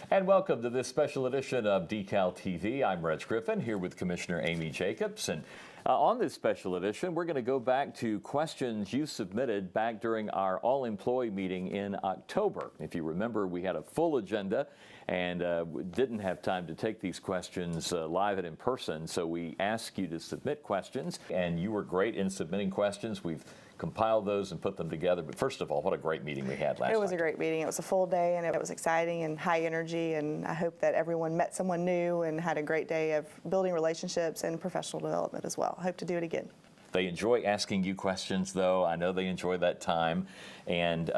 And welcome to this special edition of Decal TV. I'm Reg Griffin here with Commissioner Amy Jacobs. And on this special edition, we're going to go back to questions you submitted back during our all-employee meeting in October. If you remember, we had a full agenda and we didn't have time to take these questions live and in person. So we asked you to submit questions, and you were great in submitting questions. We've compiled those and put them together. But first of all, what a great meeting we had last night. It was a great meeting. It was a full day, and it was exciting and high energy, and I hope that everyone met someone new and had a great day of building relationships and professional development as well. I hope to do it again. They enjoy asking you questions, though. I know they enjoy that time. And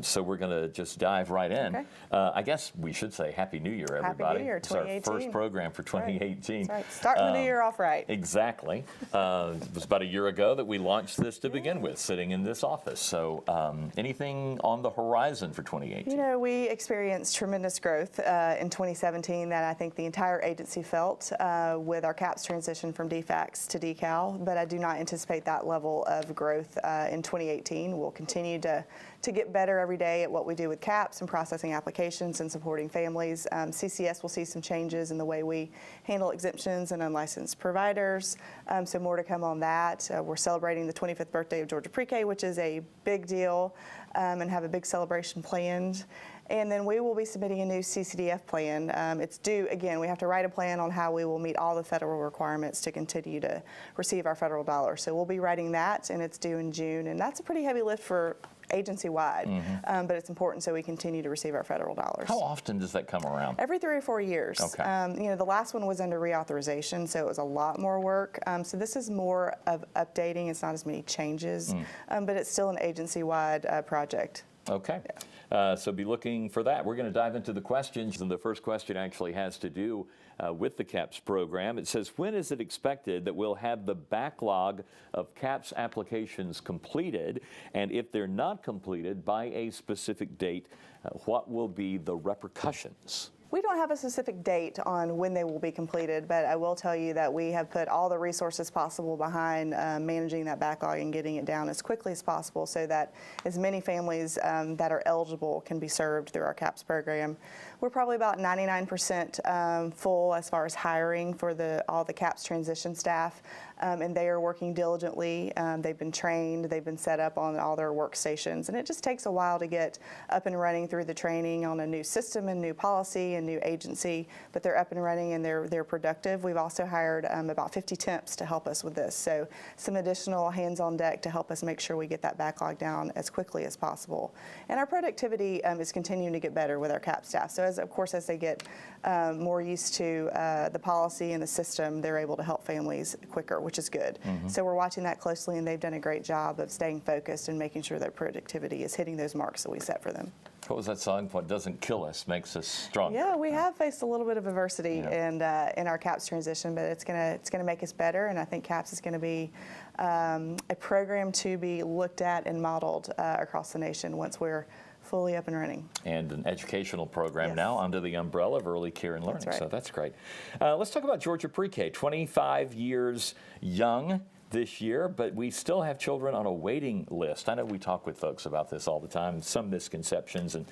so we're going to just dive right in. Okay. I guess we should say Happy New Year, everybody. Happy New Year, 2018. It's our first program for 2018. That's right. Starting the new year off right. Exactly. It was about a year ago that we launched this to begin with, sitting in this office. So anything on the horizon for 2018? You know, we experienced tremendous growth in 2017 that I think the entire agency felt with our CAPS transition from DFACS to Decal, but I do not anticipate that level of growth in 2018. We'll continue to get better every day at what we do with CAPS and processing applications and supporting families. CCS will see some changes in the way we handle exemptions and unlicensed providers, so more to come on that. We're celebrating the 25th birthday of Georgia Pre-K, which is a big deal, and have a big celebration planned. And then we will be submitting a new CCDF plan. It's due, again, we have to write a plan on how we will meet all the federal requirements to continue to receive our federal dollars. So we'll be writing that, and it's due in June. And that's a pretty heavy lift for agency-wide, but it's important so we continue to receive our federal dollars. How often does that come around? Every 3 or 4 years. Okay. You know, the last one was under reauthorization, so it was a lot more work. So this is more of updating. It's not as many changes, but it's still an agency-wide project. Okay. So be looking for that. We're going to dive into the questions, and the first question actually has to do with the CAPS program. It says, when is it expected that we'll have the backlog of CAPS applications completed? And if they're not completed by a specific date, what will be the repercussions? We don't have a specific date on when they will be completed, but I will tell you that we have put all the resources possible behind managing that backlog and getting it down as quickly as possible so that as many families that are eligible can be served through our CAPS program. We're probably about 99% full as far as hiring for all the CAPS transition staff, and they are working diligently. They've been trained, they've been set up on all their workstations, and it just takes a while to get up and running through the training on a new system and new policy and new agency, but they're up and running and they're productive. We've also hired about 50 temps to help us with this, so some additional hands on deck to help us make sure we get that backlog down as quickly as possible. And our productivity is continuing to get better with our CAPS staff. So of course, as they get more used to the policy and the system, they're able to help families quicker, which is good. So we're watching that closely, and they've done a great job of staying focused and making sure their productivity is hitting those marks that we set for them. What was that song? What doesn't kill us makes us stronger. Yeah, we have faced a little bit of adversity in our CAPS transition, but it's gonna make us better, and I think CAPS is gonna be a program to be looked at and modeled across the nation once we're fully up and running. And an educational program now under the umbrella of early care and learning. That's right. So that's great. Let's talk about Georgia Pre-K. 25 years young this year, but we still have children on a waiting list. I know we talk with folks about this all the time, some misconceptions and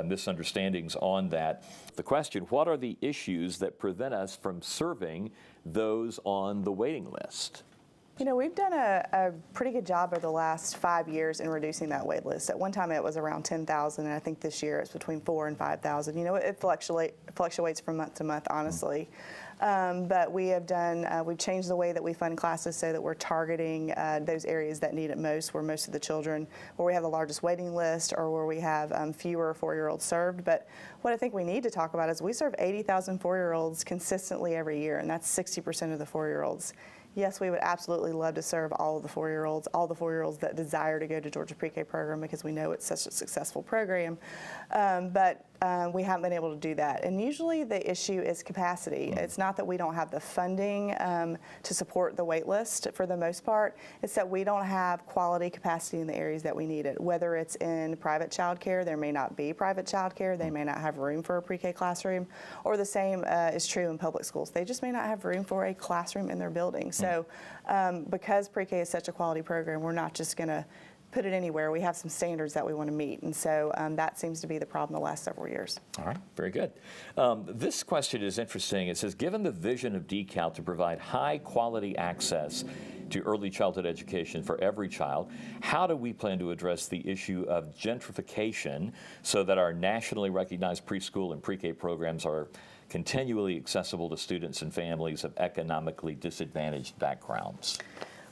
misunderstandings on that. The question, what are the issues that prevent us from serving those on the waiting list? You know, we've done a pretty good job over the last 5 years in reducing that wait list. At one time it was around 10,000, and I think this year it's between 4,000 and 5,000. You know, it fluctuates from month to month, honestly. But we have we've changed the way that we fund classes so that we're targeting those areas that need it most, where most of the children, where we have the largest waiting list or where we have fewer 4-year-olds served. But what I think we need to talk about is we serve 80,000 4-year-olds consistently every year, and that's 60% of the 4-year-olds. Yes, we would absolutely love to serve all of the 4-year-olds, all the 4-year-olds that desire to go to Georgia Pre-K program, because we know it's such a successful program. But we haven't been able to do that. And usually the issue is capacity. It's not that we don't have the funding to support the wait list for the most part. It's that we don't have quality capacity in the areas that we need it. Whether it's in private child care, there may not be private child care. They may not have room for a pre-K classroom. Or the same is true in public schools. They just may not have room for a classroom in their building. So because pre-K is such a quality program, we're not just going to put it anywhere. We have some standards that we want to meet, and so that seems to be the problem the last several years. All right, very good. This question is interesting. It says, given the vision of DECAL to provide high-quality access to early childhood education for every child, how do we plan to address the issue of gentrification so that our nationally recognized preschool and pre-K programs are continually accessible to students and families of economically disadvantaged backgrounds?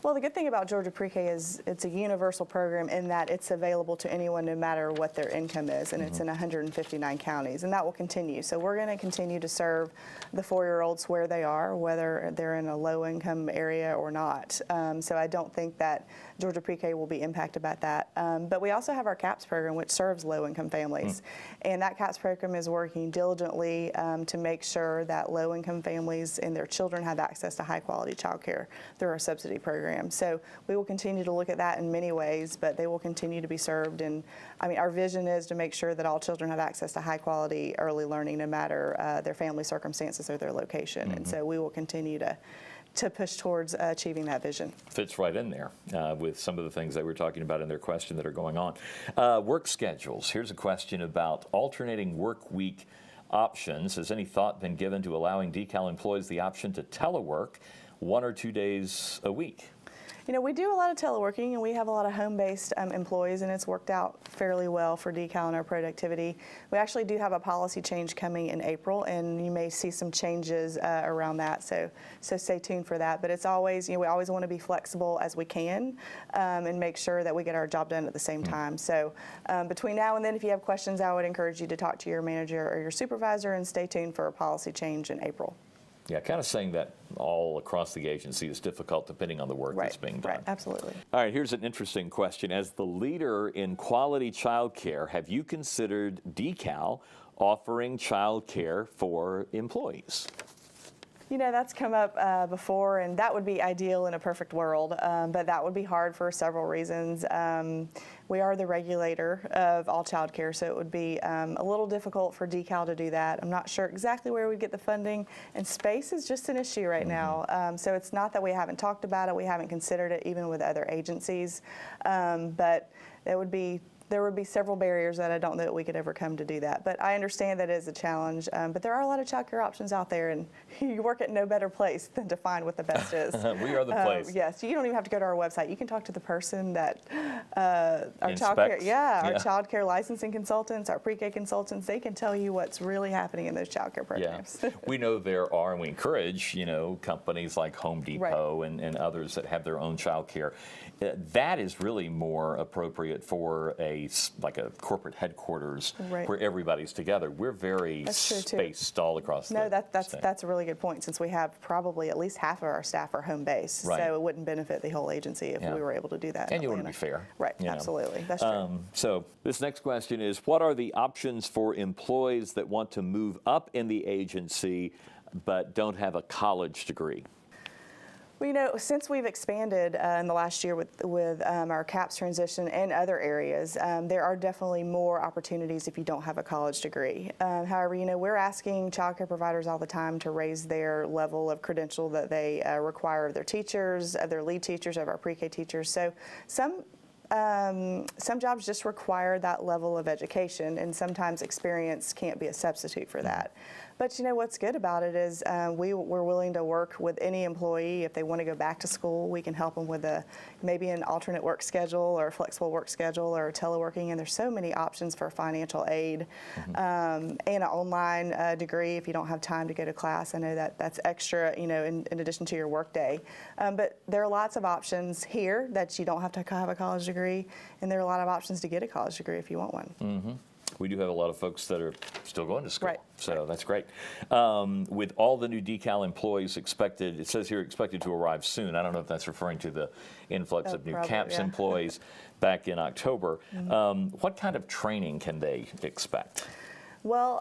Well, the good thing about Georgia Pre-K is it's a universal program in that it's available to anyone no matter what their income is, and it's in 159 counties, and that will continue. So we're going to continue to serve the 4-year-olds where they are, whether they're in a low-income area or not. So I don't think that Georgia Pre-K will be impacted by that. But we also have our CAPS program, which serves low-income families, and that CAPS program is working diligently to make sure that low-income families and their children have access to high-quality child care through our subsidy program. So we will continue to look at that in many ways, but they will continue to be served. And I mean, our vision is to make sure that all children have access to high quality early learning, no matter their family circumstances or their location. And so we will continue to push towards achieving that vision. Fits right in there with some of the things that we're talking about in their question that are going on. Work schedules. Here's a question about alternating work week options. Has any thought been given to allowing DECAL employees the option to telework 1 or 2 days a week? You know, we do a lot of teleworking, and we have a lot of home-based employees, and it's worked out fairly well for DECAL and our productivity. We actually do have a policy change coming in April, and you may see some changes around that, so stay tuned for that. But it's always, you know, we always want to be flexible as we can and make sure that we get our job done at the same time. So between now and then, if you have questions, I would encourage you to talk to your manager or your supervisor, and stay tuned for a policy change in April. Yeah, kind of saying that all across the agency is difficult depending on the work that's being done. Right, absolutely. All right, here's an interesting question. As the leader in quality child care, have you considered DECAL offering child care for employees? You know, that's come up before, and that would be ideal in a perfect world, but that would be hard for several reasons. We are the regulator of all child care, so it would be a little difficult for DECAL to do that. I'm not sure exactly where we'd get the funding, and space is just an issue right now. So it's not that we haven't talked about it, we haven't considered it even with other agencies, but there would be several barriers that I don't know that we could ever come to do that. But I understand that is a challenge. But there are a lot of child care options out there, and you work at no better place than to find what the best is. We are the place. Yes, you don't even have to go to our website. You can talk to the person that our child care, our child care licensing consultants, our pre-K consultants. They can tell you what's really happening in those child care programs. Yeah. We know there are, and we encourage, you know, companies like Home Depot and others that have their own child care. That is really more appropriate for a corporate headquarters where everybody's together. We're very spaced all across the state. That's a really good point, since we have probably at least half of our staff are home-based, so it wouldn't benefit the whole agency if we were able to do that. And you want to be fair. Right, absolutely. That's true. So this next question is, what are the options for employees that want to move up in the agency but don't have a college degree? Well, you know, since we've expanded in the last year with our CAPS transition and other areas, there are definitely more opportunities if you don't have a college degree. However, you know, we're asking child care providers all the time to raise their level of credential that they require of their teachers, of their lead teachers, of our pre-K teachers. So some jobs just require that level of education, and sometimes experience can't be a substitute for that. But you know what's good about it is we're willing to work with any employee. If they want to go back to school, we can help them with maybe an alternate work schedule or a flexible work schedule or teleworking. And there's so many options for financial aid and an online degree if you don't have time to go to class. I know that's extra, you know, in addition to your work day. But there are lots of options here that you don't have to have a college degree, and there are a lot of options to get a college degree if you want one. We do have a lot of folks that are still going to school, so that's great. With all the new DECAL employees expected, it says here expected to arrive soon. I don't know if that's referring to the influx of new CAPS employees back in October. What kind of training can they expect? Well,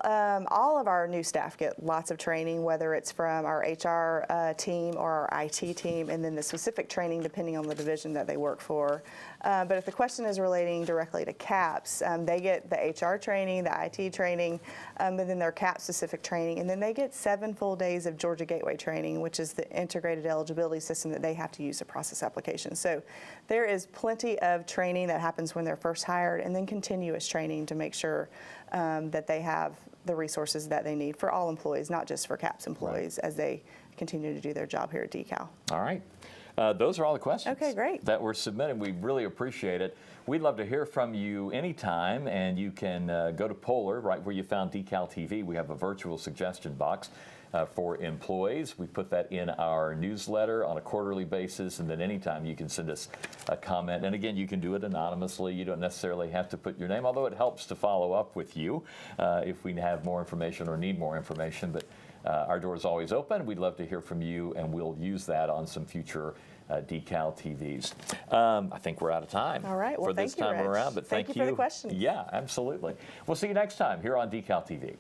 all of our new staff get lots of training, whether it's from our HR team or our IT team, and then the specific training depending on the division that they work for. But if the question is relating directly to CAPS, they get the HR training, the IT training, and then their CAP-specific training, and then they get 7 full days of Georgia Gateway training, which is the integrated eligibility system that they have to use to process applications. So there is plenty of training that happens when they're first hired, and then continuous training to make sure that they have the resources that they need for all employees, not just for CAPS employees, as they continue to do their job here at DECAL. All right. Those are all the questions Okay, great. that were submitted. We really appreciate it. We'd love to hear from you anytime, and you can go to Polar, right where you found DECAL TV. We have a virtual suggestion box for employees. We put that in our newsletter on a quarterly basis, and then anytime you can send us a comment. And again, you can do it anonymously. You don't necessarily have to put your name, although it helps to follow up with you if we have more information or need more information. But our door is always open. We'd love to hear from you, and we'll use that on some future DECAL TVs. I think we're out of time All right. Well, for this thank you, time Reg. around, but Thank you for the questions. Yeah, absolutely. We'll see you next time here on DECAL TV.